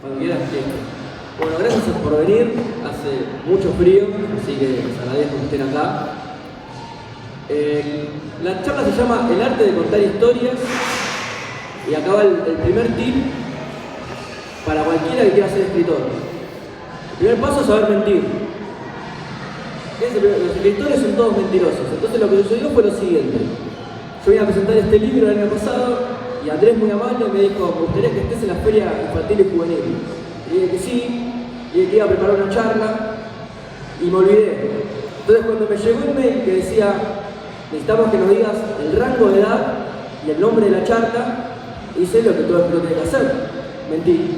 Cuando quieras, bueno, gracias por venir. Hace mucho frío, así que les agradezco que estén acá. La charla se llama El arte de contar historias y acá va el primer tip para cualquiera que quiera ser escritor. El primer paso es saber mentir. Los escritores son todos mentirosos. Entonces lo que sucedió fue lo siguiente. Yo vine a presentar este libro el año pasado y Andrés, muy amable, me dijo: me gustaría que estés en la Feria Infantil y Juvenil. Y dije que sí, y dije que iba a preparar una charla y me olvidé. Entonces cuando me llegó un mail que decía: necesitamos que nos digas el rango de edad y el nombre de la charla, hice lo que todo escritor tiene que hacer: mentí.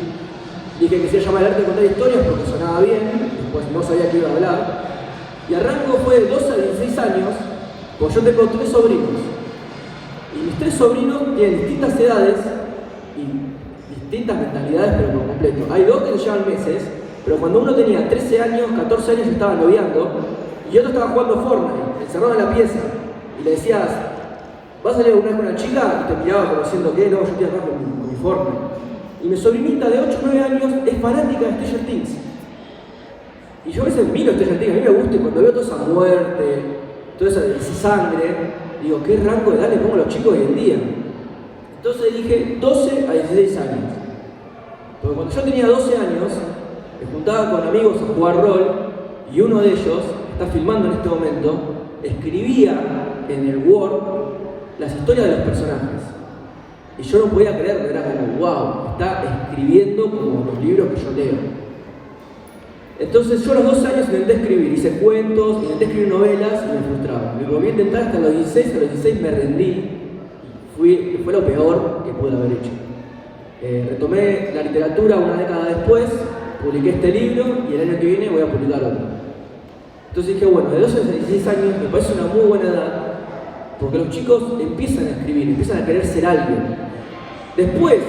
Dije que se iba a llamar El arte de contar historias porque sonaba bien, después no sabía qué iba a hablar. Y el rango fue de 12 a 16 años, pues yo tengo 3 sobrinos. Y mis 3 sobrinos tienen distintas edades y distintas mentalidades, pero por completo. Hay 2 que se llevan meses, pero cuando uno tenía 13 años, 14 años, estaba noviando, y otro estaba jugando Fortnite, encerrado en la pieza, y le decías: ¿vas a salir alguna vez con una chica? Y te miraba como diciendo: ¿qué? No, yo estoy acá con mi Fortnite. Y mi sobrinita de 8 o 9 años es fanática de Stranger Things. Y yo a veces miro Stranger Things, a mí me gusta, y cuando veo toda esa muerte, toda esa sangre, digo: ¿qué rango de edad le pongo a los chicos hoy en día? Entonces dije 12 a 16 años. Porque cuando yo tenía 12 años, me juntaba con amigos a jugar rol, y uno de ellos, que está filmando en este momento, escribía en el Word las historias de los personajes. Y yo no podía creerlo, era como: wow, está escribiendo como los libros que yo leo. Entonces yo a los 12 años intenté escribir, hice cuentos, intenté escribir novelas y me frustraba. Me volví a intentar hasta los 16, a los 16 me rendí. Fue lo peor que pude haber hecho. Retomé la literatura una década después, publiqué este libro y el año que viene voy a publicar otro. Entonces dije: bueno, de 12 a 16 años me parece una muy buena edad, porque los chicos empiezan a escribir, empiezan a querer ser alguien. Después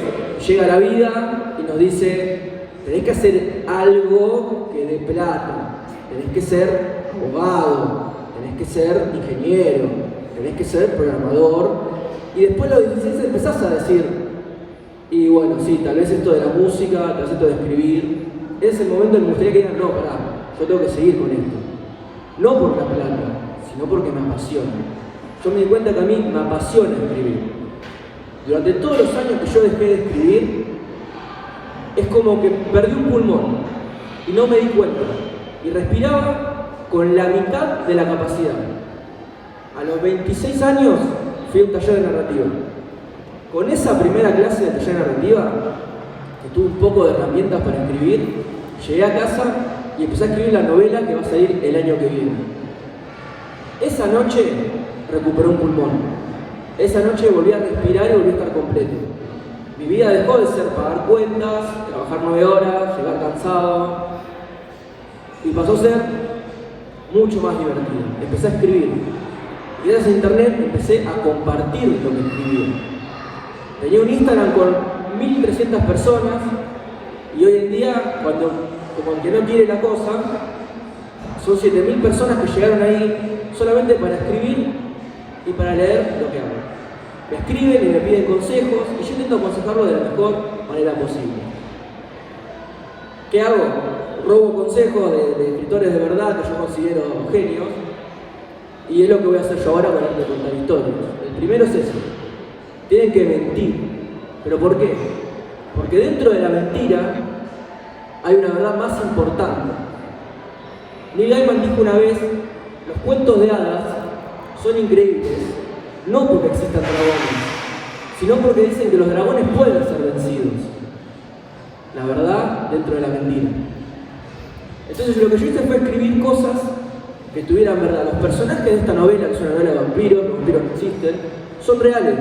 llega la vida y nos dice: tenés que hacer algo que dé plata, tenés que ser abogado, tenés que ser ingeniero, tenés que ser programador. Y después a los 16 empezás a decir: y bueno, sí, tal vez esto de la música, tal vez esto de escribir. Es el momento en que me gustaría que digan: no, pará, yo tengo que seguir con esto. No por la plata, sino porque me apasiona. Yo me di cuenta que a mí me apasiona escribir. Durante todos los años que yo dejé de escribir, es como que perdí un pulmón y no me di cuenta. Y respiraba con la mitad de la capacidad. A los 26 años fui a un taller de narrativa. Con esa primera clase de taller de narrativa, que tuve un poco de herramientas para escribir, llegué a casa y empecé a escribir la novela que va a salir el año que viene. Esa noche recuperé un pulmón. Esa noche volví a respirar y volví a estar completo. Mi vida dejó de ser pagar cuentas, trabajar 9 horas, llegar cansado, y pasó a ser mucho más divertido. Empecé a escribir. Y gracias a internet empecé a compartir lo que escribía. Tenía un Instagram con 1300 personas, y hoy en día, como el que no quiere la cosa, son 7000 personas que llegaron ahí solamente para escribir y para leer lo que hago. Me escriben y me piden consejos, y yo intento aconsejarlo de la mejor manera posible. ¿Qué hago? Robo consejos de escritores de verdad que yo considero genios, y es lo que voy a hacer yo ahora con el arte de contar historias. El primero es eso: tienen que mentir. ¿Pero por qué? Porque dentro de la mentira hay una verdad más importante. Neil Gaiman dijo una vez: los cuentos de hadas son increíbles, no porque existan dragones, sino porque dicen que los dragones pueden ser vencidos. La verdad dentro de la mentira. Entonces lo que yo hice fue escribir cosas que tuvieran verdad. Los personajes de esta novela, que es una novela de vampiros, los vampiros no existen, son reales.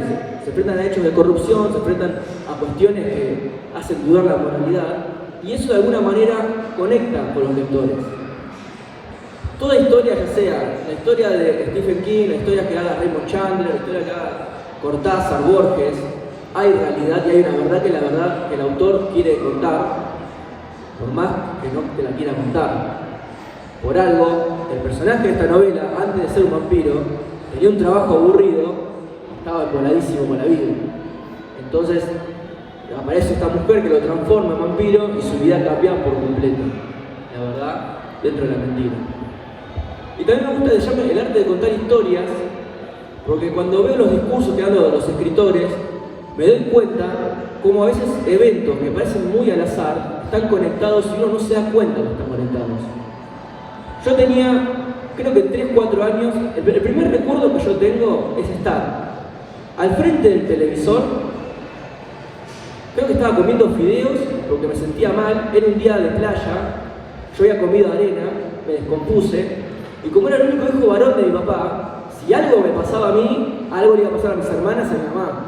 Se enfrentan a hechos de corrupción, se enfrentan a cuestiones que hacen dudar la moralidad, y eso de alguna manera conecta con los lectores. Toda historia, ya sea la historia de Stephen King, la historia que haga Raymond Chandler, la historia que haga Cortázar, Borges, hay realidad y hay una verdad que la verdad que el autor quiere contar, por más que no te la quiera contar. Por algo, el personaje de esta novela, antes de ser un vampiro, tenía un trabajo aburrido, estaba coladísimo con la vida. Entonces, aparece esta mujer que lo transforma en vampiro y su vida cambia por completo. La verdad, dentro de la mentira. Y también me gusta que se llame el arte de contar historias, porque cuando veo los discursos que dan los escritores, me doy cuenta cómo a veces eventos que parecen muy al azar están conectados y uno no se da cuenta que están conectados. Yo tenía, creo que 3, 4 años, el primer recuerdo que yo tengo es estar al frente del televisor. Creo que estaba comiendo fideos porque me sentía mal, era un día de playa, yo había comido arena, me descompuse, y como era el único hijo varón de mi papá, si algo me pasaba a mí, algo le iba a pasar a mis hermanas y a mi mamá.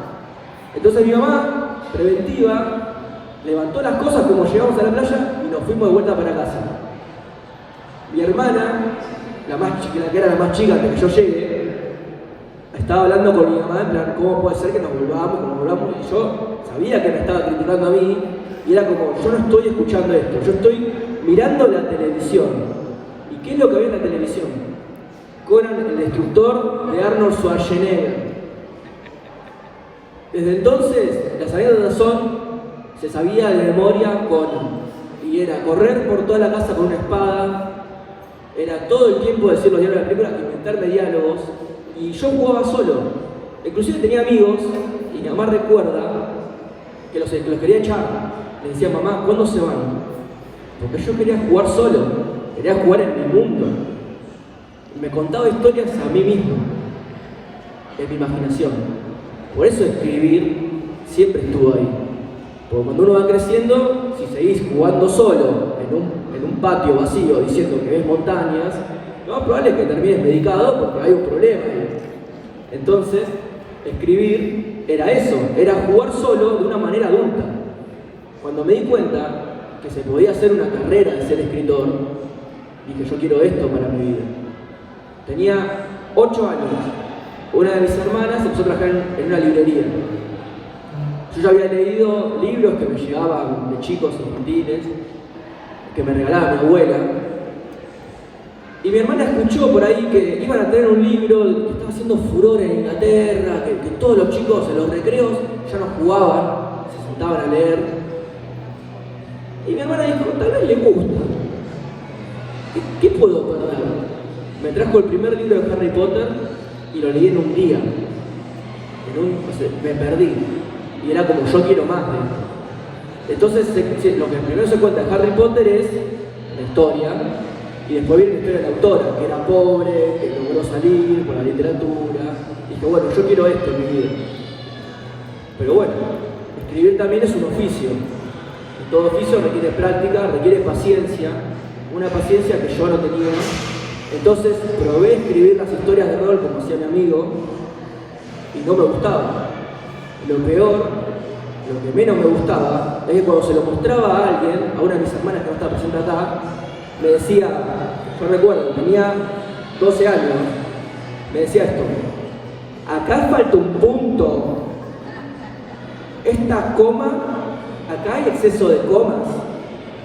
Entonces mi mamá, preventiva, levantó las cosas como llegamos a la playa y nos fuimos de vuelta para casa. Mi hermana, la que era la más chica antes que yo llegue, estaba hablando con mi mamá en plan, ¿cómo puede ser que nos volvamos? Y yo sabía que me estaba criticando a mí y era como, yo no estoy escuchando esto, yo estoy mirando la televisión. ¿Y qué es lo que había en la televisión? Conan el Destructor de Arnold Schwarzenegger. Desde entonces, las anécdotas se sabía de memoria Conan. Y era correr por toda la casa con una espada, era todo el tiempo decir los diálogos de la película, inventarme diálogos. Y yo jugaba solo. Inclusive tenía amigos, y mi mamá recuerda que los quería echar. Le decía, mamá, ¿cuándo se van? Porque yo quería jugar solo, quería jugar en mi mundo. Y me contaba historias a mí mismo, en mi imaginación. Por eso escribir siempre estuvo ahí. Porque cuando uno va creciendo, si seguís jugando solo en un patio vacío diciendo que ves montañas, lo más probable es que termines medicado porque hay un problema ahí. Entonces, escribir era eso, era jugar solo de una manera adulta. Cuando me di cuenta que se podía hacer una carrera de ser escritor, dije, yo quiero esto para mi vida. Tenía 8 años. Una de mis hermanas empezó a trabajar en una librería. Yo ya había leído libros que me llegaban de chicos infantiles, que me regalaba mi abuela. Y mi hermana escuchó por ahí que iban a tener un libro que estaba haciendo furor en Inglaterra, que todos los chicos en los recreos ya no jugaban, se sentaban a leer. Y mi hermana dijo, tal vez le gusta. ¿Qué puedo perder? Me trajo el primer libro de Harry Potter y lo leí en un día. Me perdí. Y era como, yo quiero más de esto. Entonces, lo que primero se cuenta de Harry Potter es la historia, y después viene la historia de la autora, que era pobre, que logró salir por la literatura. Y dije, bueno, yo quiero esto en mi vida. Pero bueno, escribir también es un oficio. Y todo oficio requiere práctica, requiere paciencia, una paciencia que yo no tenía. Entonces probé escribir las historias de rol como hacía mi amigo, y no me gustaba. Lo peor, lo que menos me gustaba, es que cuando se lo mostraba a alguien, a una de mis hermanas que no está presente acá, me decía, yo recuerdo, tenía 12 años, me decía esto, acá falta un punto, esta coma, acá hay exceso de comas.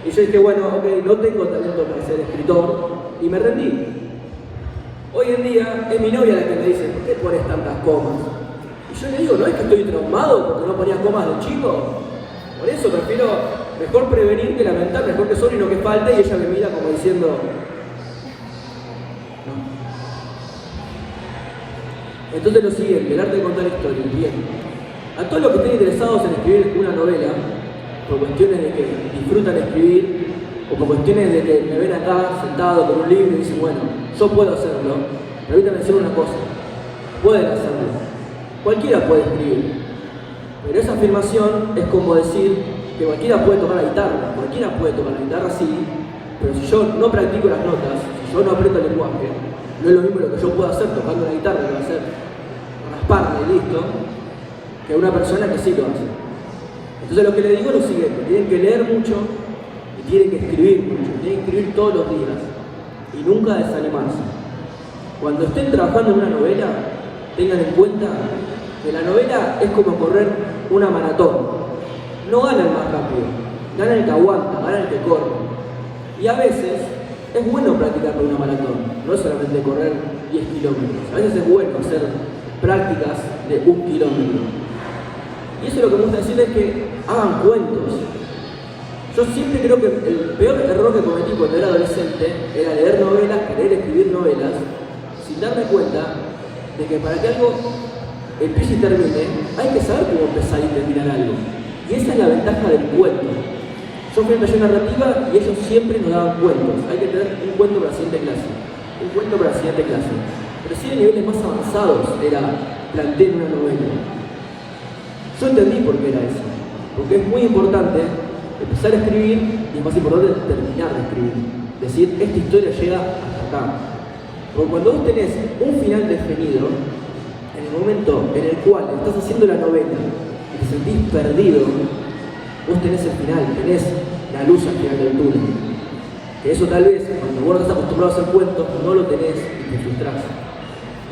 Y yo dije, bueno, ok, no tengo talento para ser escritor, y me rendí. Hoy en día es mi novia la que me dice, ¿por qué pones tantas comas? Y yo le digo, no es que estoy traumado porque no ponía comas de chico. Por eso prefiero mejor prevenir que lamentar, mejor que sobre y no que falte, y ella me mira como diciendo, no. Entonces lo siguiente, el arte de contar historias. Bien. A todos los que estén interesados en escribir una novela, por cuestiones de que disfrutan escribir, o por cuestiones de que me ven acá sentado con un libro y dicen, bueno, yo puedo hacerlo, permítanme decir una cosa, pueden hacerlo. Cualquiera puede escribir, pero esa afirmación es como decir que cualquiera puede tocar la guitarra, sí, pero si yo no practico las notas, si yo no aprendo el lenguaje, no es lo mismo lo que yo puedo hacer tocando la guitarra, que va a hacer rasparme y listo, que una persona que sí lo hace. Entonces lo que le digo es lo siguiente, tienen que leer mucho y tienen que escribir mucho, tienen que escribir todos los días y nunca desanimarse. Cuando estén trabajando en una novela, tengan en cuenta que la novela es como correr una maratón. No gana el más rápido, gana el que aguanta, gana el que corre. Y a veces es bueno practicar por una maratón, no es solamente correr 10 kilómetros. A veces es bueno hacer prácticas de 1 kilómetro. Y eso es lo que me gusta decirles, que hagan cuentos. Yo siempre creo que el peor error que cometí cuando era adolescente era leer novelas, querer escribir novelas, sin darme cuenta de que para que algo empiece y termine, hay que saber cómo empezar y terminar algo. Y esa es la ventaja del cuento. Yo fui en taller narrativa y ellos siempre nos daban cuentos. Hay que tener un cuento para la siguiente clase. Un cuento para la siguiente clase. Pero si de niveles más avanzados era plantear una novela. Yo entendí por qué era eso. Porque es muy importante empezar a escribir y es más importante terminar de escribir. Decir, esta historia llega hasta acá. Porque cuando vos tenés un final definido, en el momento en el cual estás haciendo la novela y te sentís perdido, vos tenés el final, tenés la luz al final del túnel. Que eso tal vez, cuando vos no estás acostumbrado a hacer cuentos, no lo tenés y te frustrás.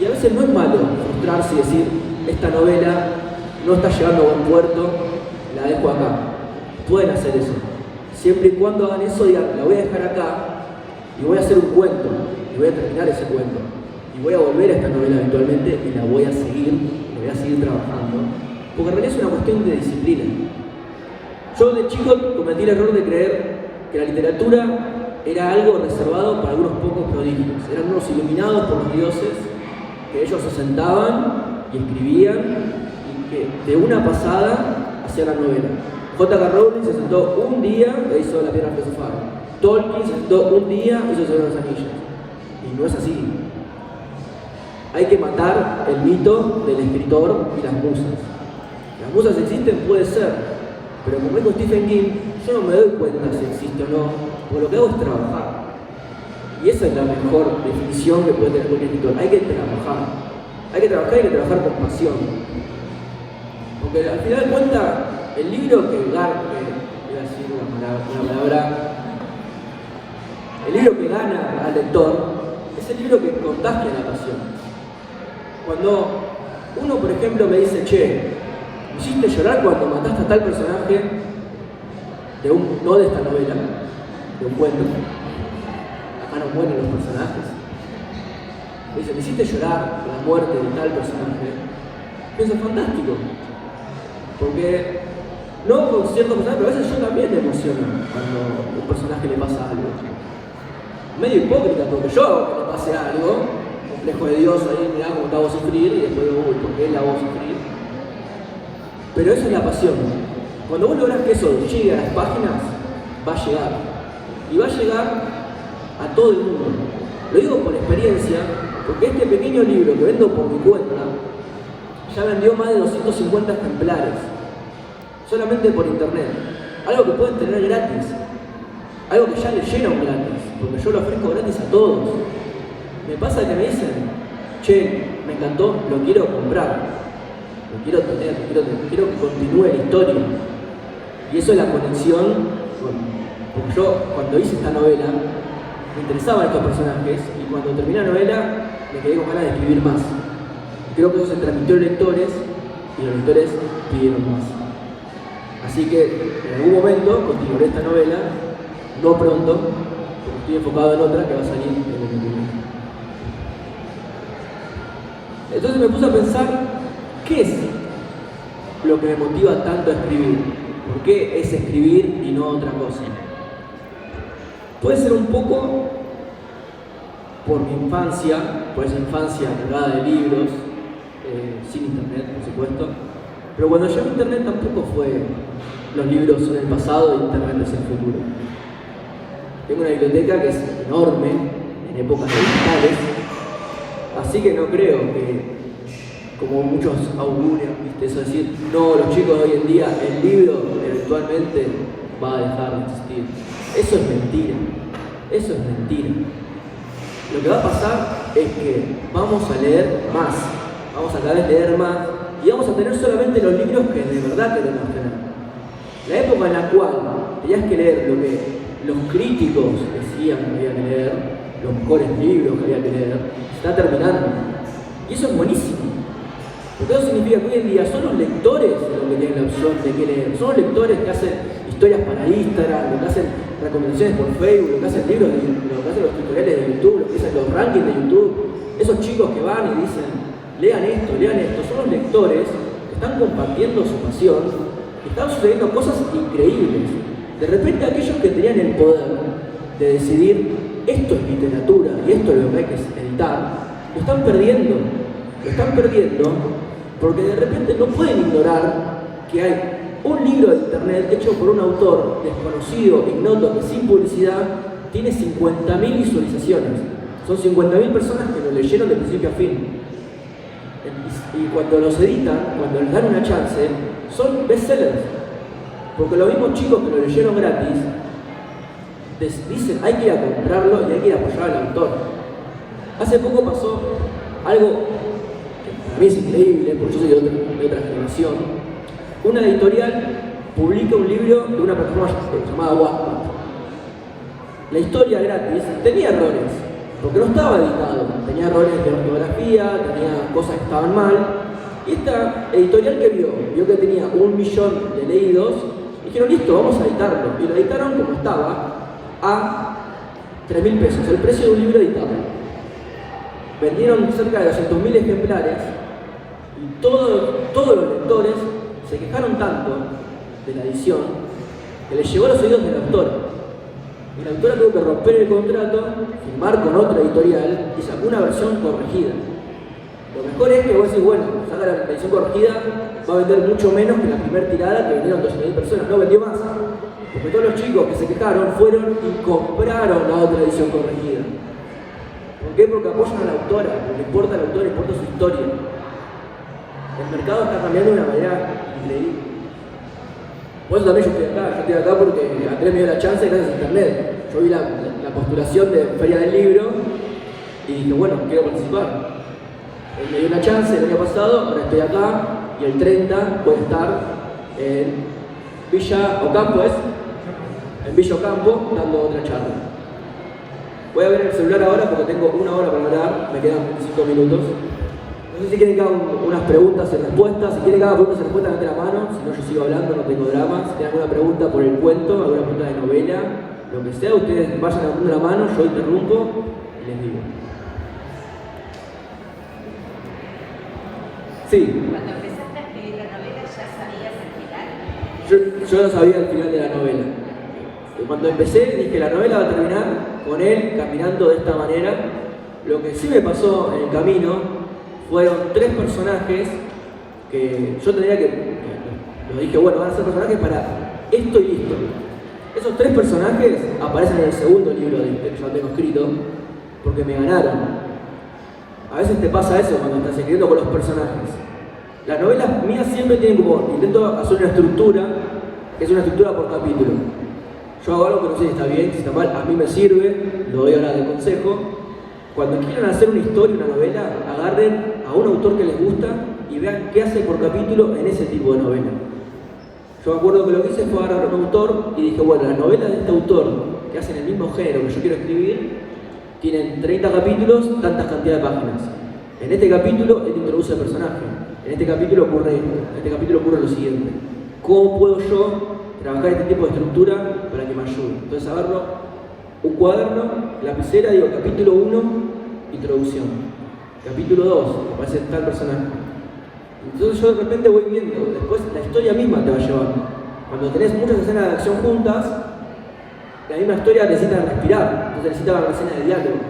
Y a veces no es malo frustrarse y decir, esta novela no está llegando a buen puerto, la dejo acá. Pueden hacer eso. Siempre y cuando hagan eso, digan, la voy a dejar acá y voy a hacer un cuento, y voy a terminar ese cuento. Y voy a volver a esta novela eventualmente y la voy a seguir trabajando. Porque en realidad es una cuestión de disciplina. Yo de chico cometí el error de creer que la literatura era algo reservado para algunos pocos prodigios. Eran unos iluminados por los dioses, que ellos se sentaban y escribían y que de una pasada hacían la novela. J.K. Rowling se sentó un día e hizo La Piedra Filosofal. Tolkien se sentó un día e hizo El Señor de los Anillos. Y no es así. Hay que matar el mito del escritor y las musas. Las musas existen, puede ser, pero como dijo Stephen King, yo no me doy cuenta si existe o no, porque lo que hago es trabajar. Y esa es la mejor definición que puede tener cualquier escritor. Hay que trabajar. Hay que trabajar con pasión. Porque al final de cuentas, el libro que gana, voy a decir una palabra, el libro que gana al lector es el libro que contagia la pasión. Cuando uno, por ejemplo, me dice, che, ¿me hiciste llorar cuando mataste a tal personaje no de esta novela, de un cuento? Acá no mueren los personajes. Me dice, ¿me hiciste llorar la muerte de tal personaje? Eso es fantástico. Porque no con ciertos personajes, pero a veces yo también me emociono cuando a un personaje le pasa algo. Medio hipócrita, porque yo hago que le pase algo, complejo de Dios, ahí mirá cómo te hago sufrir, y después digo, uy, ¿por qué la hago sufrir? Pero esa es la pasión. Cuando vos lográs que eso llegue a las páginas, va a llegar. Y va a llegar a todo el mundo. Lo digo por experiencia, porque este pequeño libro que vendo por mi cuenta, ya vendió más de 250 ejemplares. Solamente por internet. Algo que pueden tener gratis. Algo que ya leyeron gratis. Porque yo lo ofrezco gratis a todos. Me pasa que me dicen, che, me encantó, lo quiero comprar. Lo quiero tener, quiero que continúe la historia. Y eso es la conexión. Porque yo, cuando hice esta novela, me interesaban estos personajes. Y cuando terminé la novela, me quedé con ganas de escribir más. Creo que eso se transmitió a los lectores y los lectores pidieron más. Así que en algún momento continuaré esta novela, no pronto, porque estoy enfocado en otra que va a salir en el futuro. Entonces me puse a pensar, ¿qué es lo que me motiva tanto a escribir? ¿Por qué es escribir y no otra cosa? Puede ser un poco por mi infancia, por esa infancia cargada de libros, sin internet, por supuesto. Pero cuando llegó internet tampoco fue los libros en el pasado y internet es el futuro. Tengo una biblioteca que es enorme, en épocas digitales, así que no creo que, como muchos augurian, ¿viste? Eso decir, no, los chicos de hoy en día, el libro eventualmente va a dejar de existir. Eso es mentira, eso es mentira. Lo que va a pasar es que vamos a leer más. Vamos a cada vez leer más y vamos a tener solamente los libros que de verdad queremos tener. La época en la cual tenías que leer lo que los críticos decían que había que leer, los mejores libros que había que leer, está terminando. Y eso es buenísimo. Porque eso significa que hoy en día son los lectores los que tienen la opción de qué leer. Son los lectores que hacen historias para Instagram, los que hacen recomendaciones por Facebook, los que hacen libros, los que hacen los tutoriales de YouTube, los que hacen los rankings de YouTube. Esos chicos que van y dicen, lean esto, son los lectores que están compartiendo su pasión, están sucediendo cosas increíbles. De repente aquellos que tenían el poder de decidir esto es literatura y esto es lo que hay que editar, lo están perdiendo. Lo están perdiendo porque de repente no pueden ignorar que hay un libro de internet hecho por un autor desconocido, ignoto, que sin publicidad tiene 50.000 visualizaciones. Son 50.000 personas que lo leyeron de principio a fin. Y cuando los editan, cuando les dan una chance, son bestsellers. Porque los mismos chicos que lo leyeron gratis dicen hay que ir a comprarlo y hay que ir a apoyar al autor. Hace poco pasó algo que para mí es increíble, porque yo soy de otra generación. Una editorial publica un libro de una plataforma llamada Wattpad. La historia gratis tenía errores, porque no estaba editado. Tenía errores de ortografía, tenía cosas que estaban mal. Y esta editorial que vio que tenía 1 millón de leídos, dijeron listo, vamos a editarlo. Y lo editaron como estaba, a 3.000 pesos, el precio de un libro editado. Vendieron cerca de 200.000 ejemplares y todos los lectores se quejaron tanto de la edición que les llegó a los oídos de la autora. Y la autora tuvo que romper el contrato, firmar con otra editorial y sacó una versión corregida. Lo mejor es que vos decís, bueno, saca la edición corregida, va a vender mucho menos que la primera tirada que vendieron 200.000 personas, no vendió más. Porque todos los chicos que se quejaron fueron y compraron la otra edición corregida. ¿Por qué? Porque apoyan a la autora, porque importa al autor, importa su historia. El mercado está cambiando de una manera increíble. Por eso también yo estoy acá porque Andrés me dio la chance gracias a internet. Yo vi la postulación de Feria del Libro y dije, bueno, quiero participar. Él me dio una chance el año pasado, ahora estoy acá y el 30 voy a estar en Villa Ocampo, en Villa Ocampo, dando otra charla. Voy a ver el celular ahora porque tengo 1 hora para hablar, me quedan 5 minutos. No sé si quieren que haga unas preguntas y respuestas. Si quieren que haga preguntas y respuestas, levante la mano. Si no, yo sigo hablando, no tengo drama. Si tienen alguna pregunta por el cuento, alguna pregunta de novela, lo que sea, ustedes vayan levantando la mano, yo interrumpo y les digo. Sí. Cuando empezaste a escribir la novela, ¿ya sabías el final? Yo no sabía el final de la novela. Cuando empecé, dije, la novela va a terminar con él caminando de esta manera. Lo que sí me pasó en el camino fueron 3 personajes que yo tendría lo dije, bueno, van a ser personajes para esto y listo. Esos 3 personajes aparecen en el segundo libro que yo tengo escrito, porque me ganaron. A veces te pasa eso cuando estás escribiendo con los personajes. Las novelas mías siempre tienen como, intento hacer una estructura, que es una estructura por capítulo. Yo hago algo que no sé si está bien, si está mal, a mí me sirve, lo doy ahora de consejo. Cuando quieran hacer una historia, una novela, agarren a un autor que les gusta y vean qué hace por capítulo en ese tipo de novela. Yo me acuerdo que lo que hice fue agarrar a un autor y dije, bueno, las novelas de este autor, que hacen el mismo género que yo quiero escribir, tienen 30 capítulos, tantas cantidades de páginas. En este capítulo él introduce el personaje, en este capítulo ocurre esto, en este capítulo ocurre lo siguiente. ¿Cómo puedo yo trabajar este tipo de estructura para que me ayude? Entonces agarro un cuaderno, lapicera, digo capítulo 1, introducción. Capítulo 2, aparece tal personaje. Entonces yo de repente voy viendo, después la historia misma te va llevando. Cuando tenés muchas escenas de acción juntas, la misma historia necesita respirar, entonces necesita una escena de diálogo.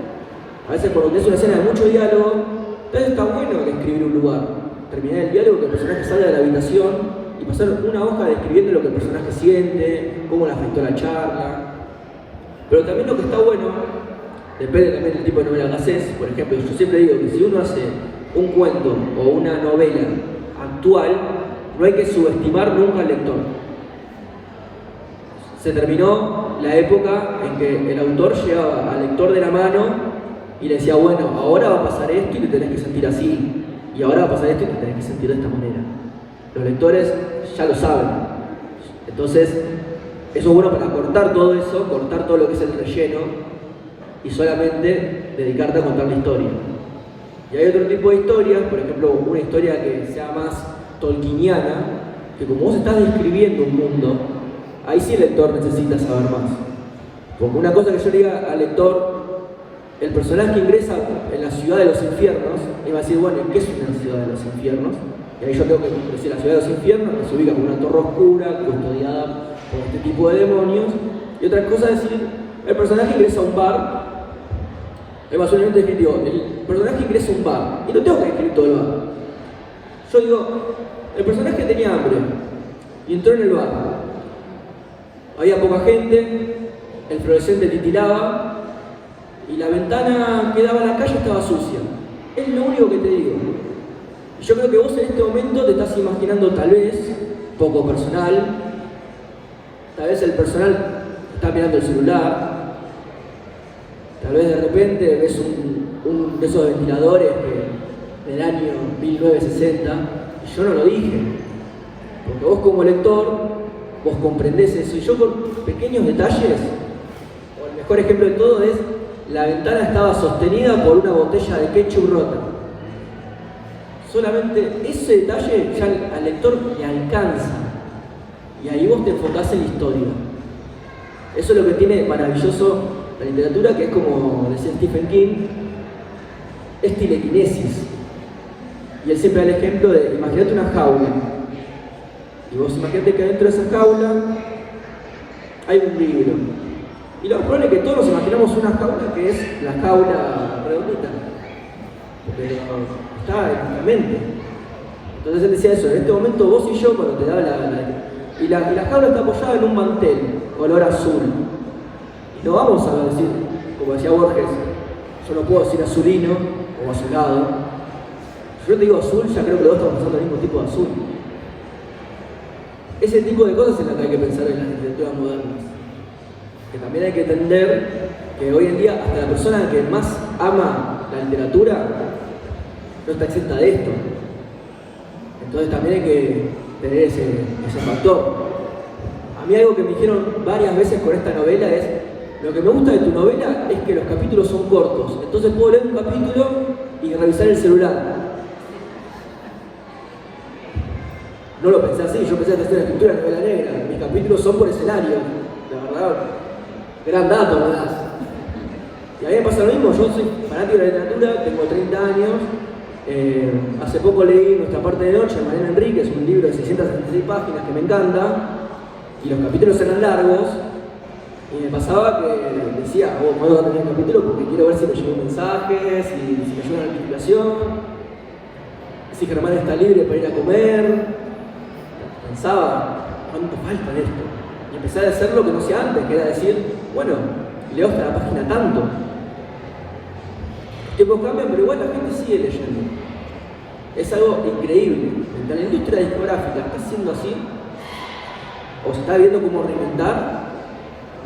A veces cuando tenés una escena de mucho diálogo, entonces está bueno describir un lugar. Terminar el diálogo, que el personaje salga de la habitación y pasar una hoja describiendo lo que el personaje siente, cómo le afectó la charla. Pero también lo que está bueno, depende también del tipo de novela que haces. Por ejemplo, yo siempre digo que si uno hace un cuento o una novela actual, no hay que subestimar nunca al lector. Se terminó la época en que el autor llevaba al lector de la mano y le decía, bueno, ahora va a pasar esto y te tenés que sentir así, y ahora va a pasar esto y te tenés que sentir de esta manera. Los lectores ya lo saben. Entonces, eso es bueno para cortar todo eso, cortar todo lo que es el relleno y solamente dedicarte a contar la historia. Y hay otro tipo de historias, por ejemplo, una historia que sea más tolkieniana, que como vos estás describiendo un mundo, ahí sí el lector necesita saber más. Porque una cosa que yo le diga al lector, el personaje que ingresa en la ciudad de los infiernos, y va a decir, bueno, ¿qué es una ciudad de los infiernos? Y ahí yo tengo que decir la ciudad de los infiernos, que se ubica como una torre oscura, custodiada por este tipo de demonios. Y otra cosa es decir, el personaje ingresa a un bar, es más solamente descriptivo, el personaje ingresa a un bar, y no tengo que describir todo el bar. Yo digo, el personaje tenía hambre, y entró en el bar. Había poca gente, el fluorescente titilaba, y la ventana que daba a la calle estaba sucia. Es lo único que te digo. Y yo creo que vos en este momento te estás imaginando tal vez, poco personal, tal vez el personal está mirando el celular, tal vez de repente ves un de esos ventiladores del año 1960, y yo no lo dije, porque vos como lector, vos comprendés eso, y yo con pequeños detalles, o el mejor ejemplo de todo es, la ventana estaba sostenida por una botella de ketchup rota. Solamente ese detalle ya al lector le alcanza, y ahí vos te enfocás en la historia. Eso es lo que tiene maravilloso la literatura, que es como decía Stephen King, es telequinesis. Y él siempre da el ejemplo de, imagínate una jaula, y vos imaginate que dentro de esa jaula hay un libro. Y lo más probable es que todos nos imaginamos una jaula que es la jaula redondita, pero está en la mente. Entonces él decía eso, en este momento vos y yo, cuando te daba y la jaula está apoyada en un mantel color azul. Y no vamos a decir, como decía Borges, yo no puedo decir azulino o azulado. Si yo te digo azul, ya creo que los dos estamos pensando el mismo tipo de azul. Ese tipo de cosas es lo que hay que pensar en las literaturas modernas. Que también hay que entender que hoy en día hasta la persona que más ama la literatura no está exenta de esto. Entonces también hay que tener ese factor. A mí algo que me dijeron varias veces con esta novela es, lo que me gusta de tu novela es que los capítulos son cortos, entonces puedo leer un capítulo y revisar el celular. No lo pensé así, yo pensé que hacer la escritura de novela negra, mis capítulos son por escenario, la verdad, gran dato me das. Y a mí me pasa lo mismo, yo soy fanático de la literatura, tengo 30 años, hace poco leí Nuestra parte de noche de Mariana Enríquez, un libro de 666 páginas que me encanta, y los capítulos eran largos, y me pasaba que decía, puedo terminar el capítulo porque quiero ver si me llegó mensajes, si me llegó una notificación, si Germán está libre para ir a comer. Pensaba, ¿cuánto falta de esto? Y empecé a hacer lo que no hacía antes, que era decir, bueno, leo hasta la página tanto. Los tiempos cambian, pero igual la gente sigue leyendo. Es algo increíble. Mientras la industria discográfica está haciendo así, o se está viendo cómo reinventar,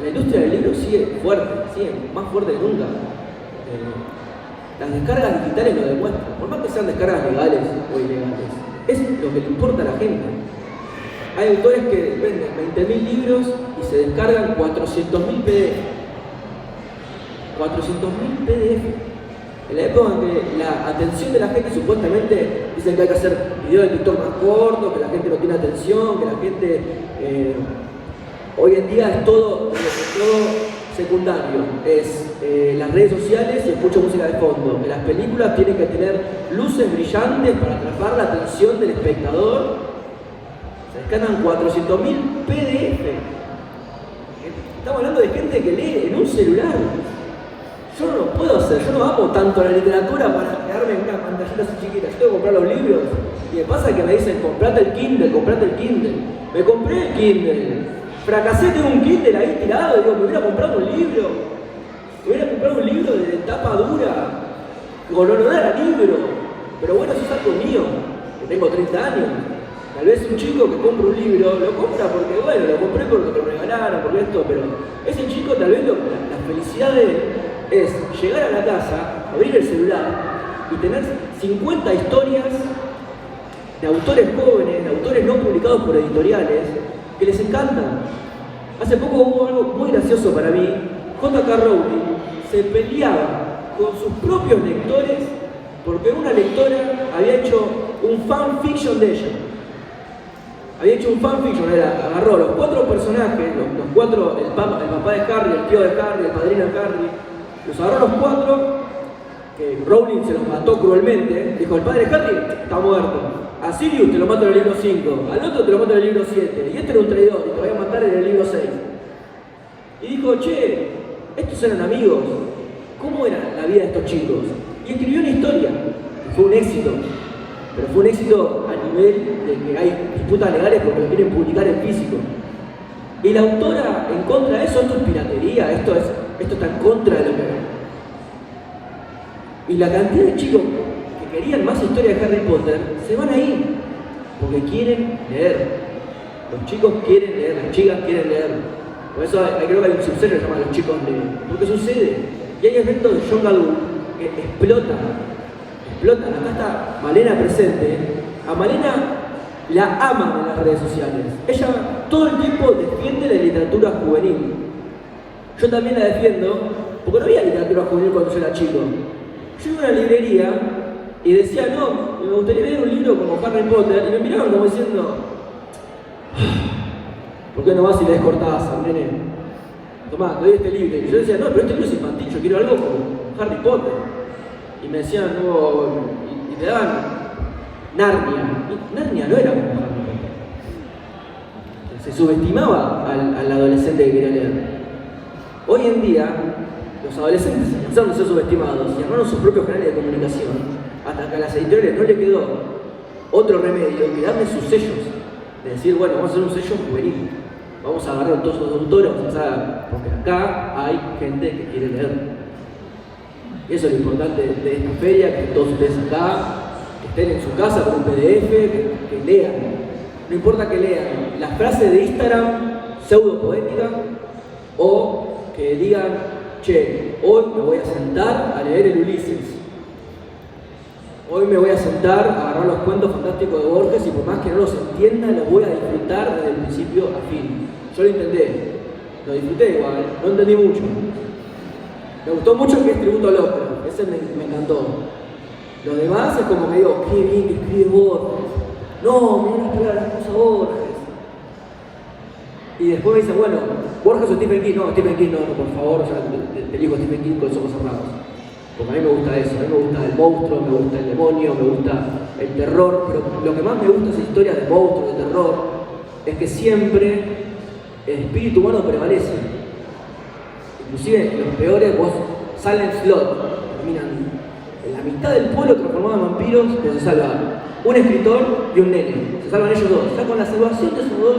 la industria del libro sigue fuerte, sigue más fuerte que nunca. Las descargas digitales lo demuestran, por más que sean descargas legales o ilegales, es lo que le importa a la gente. Hay autores que venden 20.000 libros y se descargan 400.000 PDF. 400.000 PDF. En la época en que la atención de la gente, supuestamente, dicen que hay que hacer videos de TikTok más cortos, que la gente no tiene atención, que la gente hoy en día es todo secundario. Es las redes sociales y escucho música de fondo. Que las películas tienen que tener luces brillantes para atrapar la atención del espectador. Se descargan 400.000 PDF. Estamos hablando de gente que lee en un celular. Yo no lo puedo hacer, yo no amo tanto la literatura para quedarme en una pantallita así chiquita. Yo tengo que comprar los libros. Y me pasa que me dicen, comprate el Kindle, comprate el Kindle. Me compré el Kindle. Fracasé, tengo un Kindle ahí tirado. Digo, me hubiera comprado un libro. Me hubiera comprado un libro de tapa dura. Con olor a libro. Pero bueno, eso es algo mío, que tengo 30 años. Tal vez un chico que compra un libro, lo compra porque, bueno, lo compré porque me lo regalaron, porque esto, pero ese chico tal vez la felicidad es llegar a la casa, abrir el celular y tener 50 historias de autores jóvenes, de autores no publicados por editoriales, que les encantan. Hace poco hubo algo muy gracioso para mí. J.K. Rowling se peleaba con sus propios lectores porque una lectora había hecho un fanfiction de ella. Había hecho un fanfiction, agarró los 4 personajes, los 4, el papá de Harry, el tío de Harry, el padrino de Harry, los agarró los 4 que Rowling se los mató cruelmente, dijo, el padre Harry está muerto. A Sirius te lo mato en el libro 5, al otro te lo mato en el libro 7, y este era un traidor y te voy a matar en el libro 6. Y dijo, che, estos eran amigos, ¿cómo era la vida de estos chicos? Y escribió una historia, que fue un éxito, pero fue un éxito a nivel de que hay disputas legales porque lo quieren publicar en físico. Y la autora, en contra de eso, esto es piratería, esto está en contra de lo que... Y la cantidad de chicos que querían más historia de Harry Potter se van ahí, porque quieren leer. Los chicos quieren leer, las chicas quieren leer. Por eso creo que hay un subserio que se llama Los chicos leen. Porque sucede. Y hay eventos de young adult que explotan. Acá está Malena presente. A Malena la aman en las redes sociales. Ella todo el tiempo defiende la literatura juvenil. Yo también la defiendo, porque no había literatura juvenil cuando yo era chico. Yo iba a una librería y decía, no, me gustaría leer un libro como Harry Potter, y me miraban como diciendo, ¿por qué no vas y lees Cortázar, nene? Tomá, te doy este libro. Y yo decía, no, pero este libro es infantil, yo quiero algo como Harry Potter. Y me decían, no, y te daban Narnia. Y Narnia no era como Harry Potter. Se subestimaba al adolescente que quería leer. Hoy en día, los adolescentes empezaron a ser subestimados y armaron sus propios canales de comunicación, hasta que a las editoriales no le quedó otro remedio que darle sus sellos. De decir, bueno, vamos a hacer un sello juvenil. Vamos a agarrar todos los autores, porque acá hay gente que quiere leer. Y eso es lo importante de esta feria, que todos ustedes acá, que estén en su casa con un PDF, que lean. No importa que lean las frases de Instagram pseudo poética o que digan, che, hoy me voy a sentar a leer el Ulises. Hoy me voy a sentar a agarrar los cuentos fantásticos de Borges y por más que no los entienda, los voy a disfrutar desde el principio a fin. Yo lo intenté, lo disfruté igual, no entendí mucho. Me gustó mucho que es tributo al ópera, ese me encantó. Lo demás es como que digo, qué bien que escribe Borges. No, me van a explicar las cosas Borges. Y después me dicen, bueno, Borges o Stephen King. No, Stephen King no, por favor, ya te elijo Stephen King con los ojos cerrados. Porque a mí me gusta eso, a mí me gusta el monstruo, me gusta el demonio, me gusta el terror, pero lo que más me gusta de esa historia de monstruo, de terror, es que siempre el espíritu humano prevalece. Inclusive los peores, vos Silent Slot, terminan en la mitad del pueblo transformado en vampiros, pero se salva un escritor y un nene. Se salvan ellos dos. Ya con la salvación de esos dos,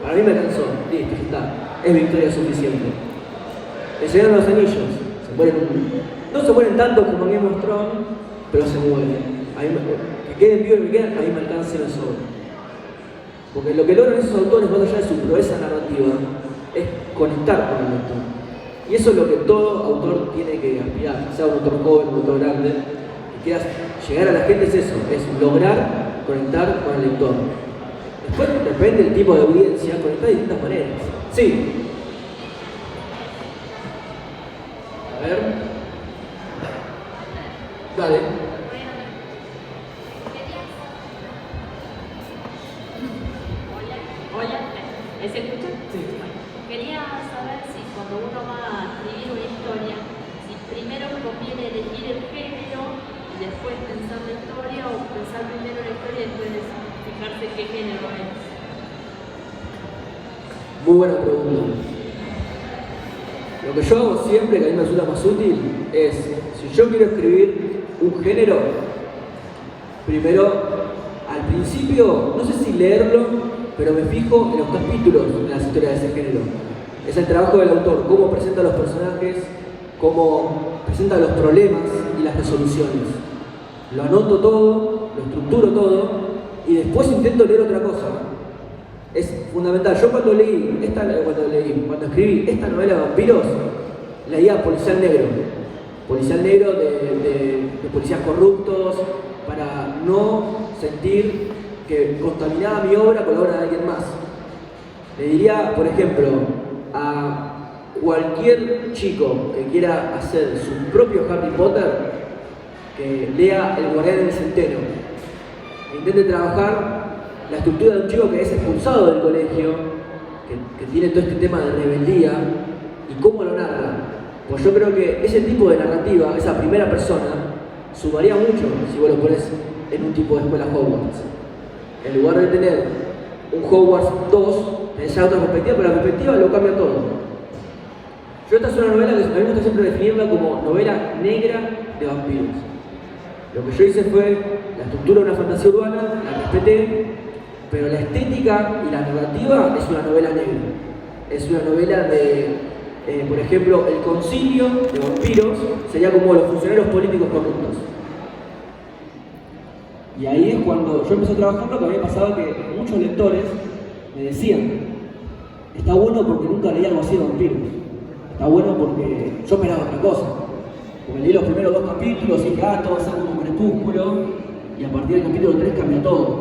para mí me cansó. Listo, ya está. Es victoria suficiente. El Señor de los Anillos, se mueren no se mueren tanto como en Game of Thrones, pero se mueren. Que queden vivos y que queden, a mí me alcanza la sobra. Porque lo que logran esos autores, más allá de su proeza narrativa, es conectar con el lector. Y eso es lo que todo autor tiene que aspirar, sea un autor joven, un autor grande, que quiera llegar a la gente, es eso, es lograr conectar con el lector. Después, depende del tipo de audiencia, conectar de distintas maneras. Sí. A ver. Dale. Hola, ¿se escucha? Sí. Quería saber si cuando uno va a escribir una historia, si primero conviene elegir el género y después pensar la historia, o pensar primero la historia y después fijarse qué género es. Muy buena pregunta. Lo que yo hago siempre, que a mí me resulta más útil, es, si yo quiero escribir un género, primero, al principio, no sé si leerlo, pero me fijo en los capítulos de las historias de ese género. Es el trabajo del autor, cómo presenta los personajes, cómo presenta los problemas y las resoluciones. Lo anoto todo, lo estructuro todo, y después intento leer otra cosa. Es fundamental. Yo cuando escribí esta novela de vampiros, leía Policial Negro. Policial Negro de policías corruptos, para no sentir que contaminaba mi obra con la obra de alguien más. Le diría, por ejemplo, a cualquier chico que quiera hacer su propio Harry Potter, que lea El Guardián del Centeno, que intente trabajar la estructura de un chico que es expulsado del colegio, que tiene todo este tema de rebeldía, y cómo lo narra. Pues yo creo que ese tipo de narrativa, esa primera persona, sumaría mucho si vos lo pones en un tipo de escuela Hogwarts. En lugar de tener un Hogwarts 2, tenés ya otra perspectiva, pero la perspectiva lo cambia todo. Esta es una novela que a mí me gusta siempre definirla como novela negra de vampiros. Lo que yo hice fue la estructura de una fantasía urbana, la respeté, pero la estética y la narrativa es una novela negra. Es una novela de, por ejemplo, el concilio de vampiros sería como los funcionarios políticos corruptos. Y ahí es cuando yo empecé a trabajarlo, que a mí me pasaba que muchos lectores me decían, está bueno porque nunca leí algo así de vampiros. Está bueno porque yo esperaba otra cosa. Porque leí los primeros 2 capítulos y dije, todo va a ser como Crepúsculo, y a partir del capítulo 3 cambia todo.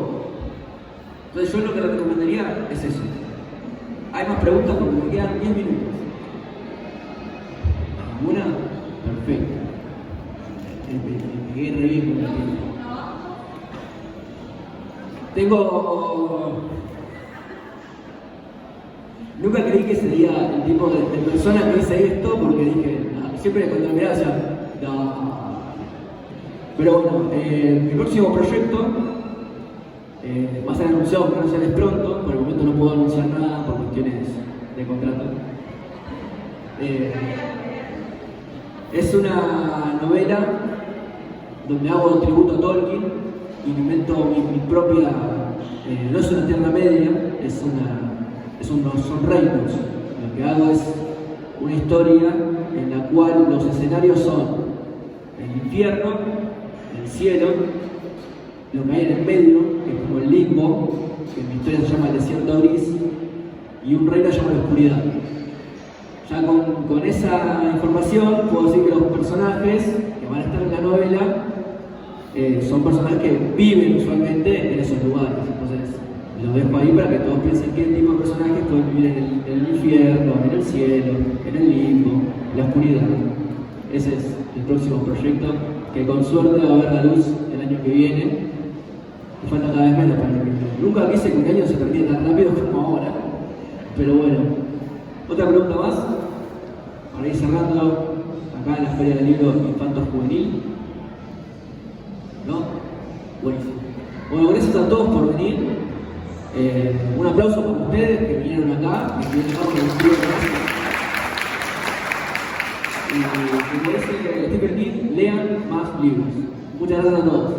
Entonces yo lo que le recomendaría es eso. Hay más preguntas porque me quedan 10 minutos. ¿Alguna? Perfecto. Me quedé re bien con el tiempo. Nunca creí que sería el tipo de persona que dice esto, porque dije, siempre cuando me miraba decía, no. Pero bueno, mi próximo proyecto va a ser anunciado por Nacionales pronto. Por el momento no puedo anunciar nada por cuestiones de contrato. Es una novela donde hago tributo a Tolkien y me invento mi propia, no es una Tierra Media, son reinos. Lo que hago es una historia en la cual los escenarios son el infierno, el cielo, lo que hay en el medio, que es como el limbo, que en mi historia se llama el desierto gris, y un reino se llama la oscuridad. Ya con esa información puedo decir que los personajes que van a estar en la novela son personajes que viven usualmente en esos lugares. Entonces lo dejo ahí para que todos piensen qué tipo de personajes pueden vivir en el infierno, en el cielo, en el limbo, en la oscuridad. Ese es el próximo proyecto que con suerte va a ver la luz el año que viene. Me falta cada vez menos para el año que viene. Nunca quise que un año se termine tan rápido como ahora. Pero bueno, otra pregunta más. Para ir cerrando acá en la Feria del Libro Infanto Juvenil. ¿No? Buenísimo. Bueno, gracias a todos por venir. Un aplauso para ustedes que vinieron acá, que vinieron acá, y como dice Stephen King, lean más libros. Muchas gracias a todos.